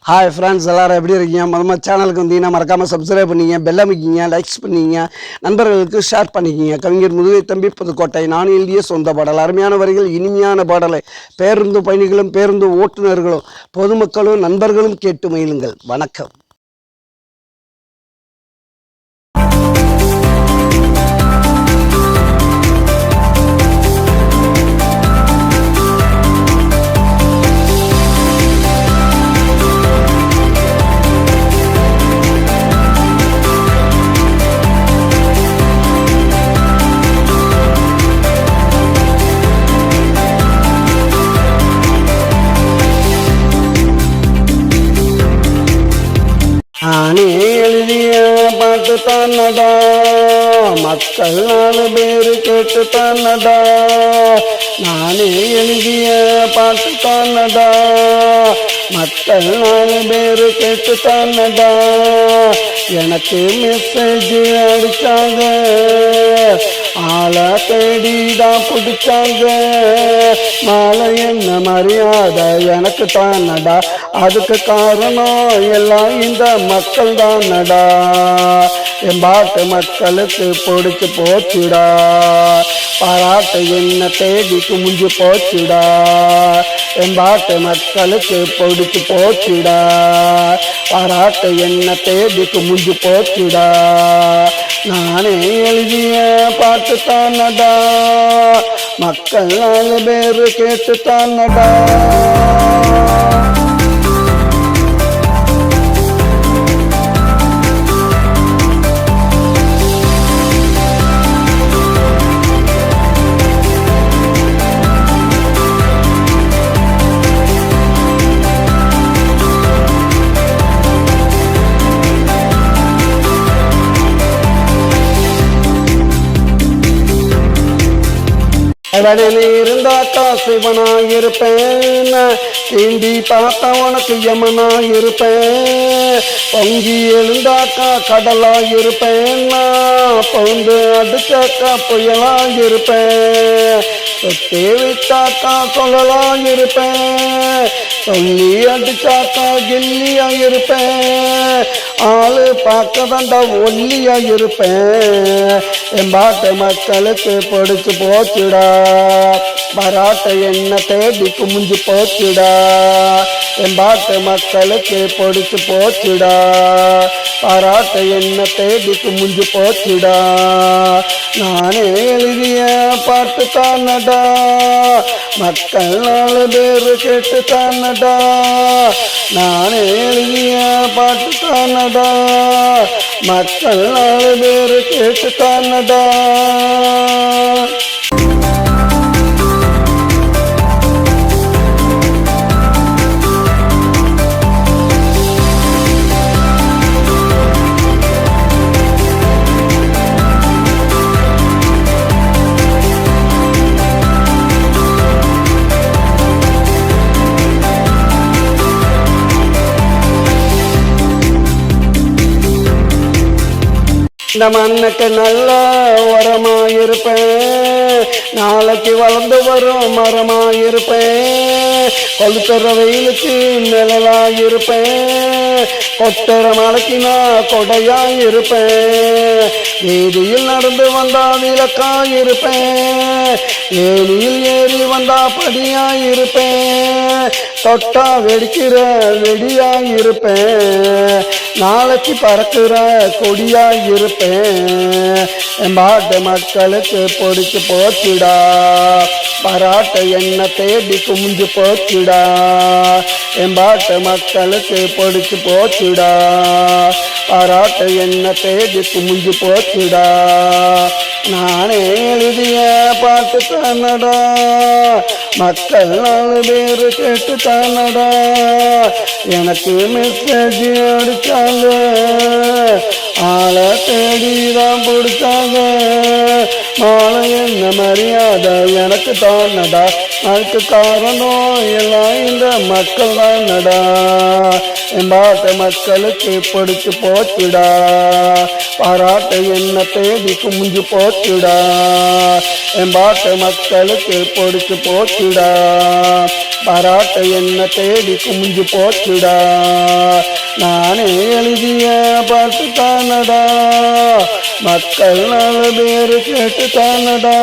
Hi friends, எல்லோரும் எப்படி இருக்கீங்க? மொதல் சேனலுக்கு வந்தீங்கன்னா மறக்காமல் சப்ஸ்கிரைப் பண்ணிங்க, பெல் அமைக்கிங்க, லைக்ஸ் பண்ணிங்க, நண்பர்களுக்கு ஷேர் பண்ணிக்கிங்க. கவிஞர் முதுகை தம்பி புதுக்கோட்டை. நான் எழுதிய சொந்த பாடல். அருமையான வரிகள், இனிமையான பாடலை பேருந்து பயணிகளும் பேருந்து ஓட்டுநர்களும் பொதுமக்களும் நண்பர்களும் கேட்டு மகிழுங்கள். வணக்கம். நானே எழுதிய பாட்டு தானடா, மக்கள் 4 பேர் கேட்டு தானடா. நானே எழுதிய பாட்டு தானடா, மக்கள் 4 பேர் கேட்டு தானடா. எனக்கு மெசேஜ் அடிச்சாங்க, ஆளை தேடிதான் பிடிச்சாங்க. மாலை என்ன மரியாதை எனக்கு தானடா, அதுக்கு காரணம் எல்லாம் இந்த மக்கள் தானடா. என் பாட்டு மக்களுக்கு பிடிச்சு போச்சுடா, பாராட்டு என்ன தேடி குமிஞ்சு போச்சுடா. என் பாட்டு மக்களுக்கு பிடிச்சு போச்சுடா, பாராட்டு என்ன தேடி குமிஞ்சு போச்சுடா. நானே எழுதிய பாட்டு தானடா, மக்கள் 4 பேர் கேட்டு தானடா. கடலில் இருந்தாக்கா சிவனாயிருப்பேன், தீண்டி பார்த்தா உனக்கு யமனாயிருப்பேன். பொங்கி எழுந்தாக்கா கடலாயிருப்பேன், பொந்து அடிச்சாக்கா புயலாயிருப்பேன். சொத்தே விட்டாக்கா சொல்லலாயிருப்பேன், சொல்லி அடிச்சாக்கா கில்லியாயிருப்பேன். ஆளு பார்க்க தாண்டா ஒல்லியாயிருப்பேன். என் பாட்டு மக்களுக்கு பிடிச்சு போச்சுடா, பாராட்ட என்ன தேடி குமிஞ்சு போச்சுடா. என் பாட்டு மக்களுக்கு பிடிச்சு போச்சுடா, பாராட்ட என்ன தேடி குமிஞ்சு போச்சுடா. நானே எழுதிய பாட்டு தானடா, மக்கள் 4 பேர் கேட்டு தானடா. நானே எழுதிய பாட்டு தானடா, மக்கள் 4 பேர் கேட்டு தானடா. இந்த மண்ணுக்கு நல்ல உரமாயிருப்பேன், நாளைக்கு வளர்ந்து வரும் மரமாயிருப்பேன். கொளுத்துற வெயிலுக்கு நிழலாயிருப்பேன், கொட்டுற மலைக்கு நான் கொடையாயிருப்பேன். வீதியில் நடந்து வந்தா விளக்காயிருப்பேன், ஏரியில் ஏறி வந்தா படியாயிருப்பேன். தொட்டா வெடிக்கிற வெடியாயிருப்பேன், நாளைக்கு பறக்கிற கொடியாயிருப்பேன். என் பாட்டு மக்களுக்கு பிடிச்சு போச்சுடா, பாராட்ட என்ன தேடி குமிஞ்சு போச்சுடா. என் பாட்டு மக்களுக்கு பிடிச்சு போச்சுடா, பாராட்ட என்ன தேடி குமிஞ்சு போச்சுடா. நானே எழுதிய பாட்டு தானடா, மக்கள் 4 பேர் கேட்டு தானடா. எனக்கு மெசேஜ் அடிச்சாங்க, ஆளை தேடிதான் பிடிச்சாங்க. மாலை என்ன மரியாதை எனக்கு தானடா, அதுக்கு காரணம் எல்லாம் இந்த மக்கள் தானடா. எம்பாட்ட மக்களுக்கு பிடிச்சு போச்சுடா, பாராட்டு என்ன தேடி குமிஞ்சு போச்சுடா. எம்பாட்ட மக்களுக்கு பிடிச்சு போச்சுடா, பாராட்டு என்ன தேடி குமிஞ்சு போச்சுடா. நானே எழுதிய பாட்டு தானடா, மக்கள் 4 பேரு கேட்டு தானடா.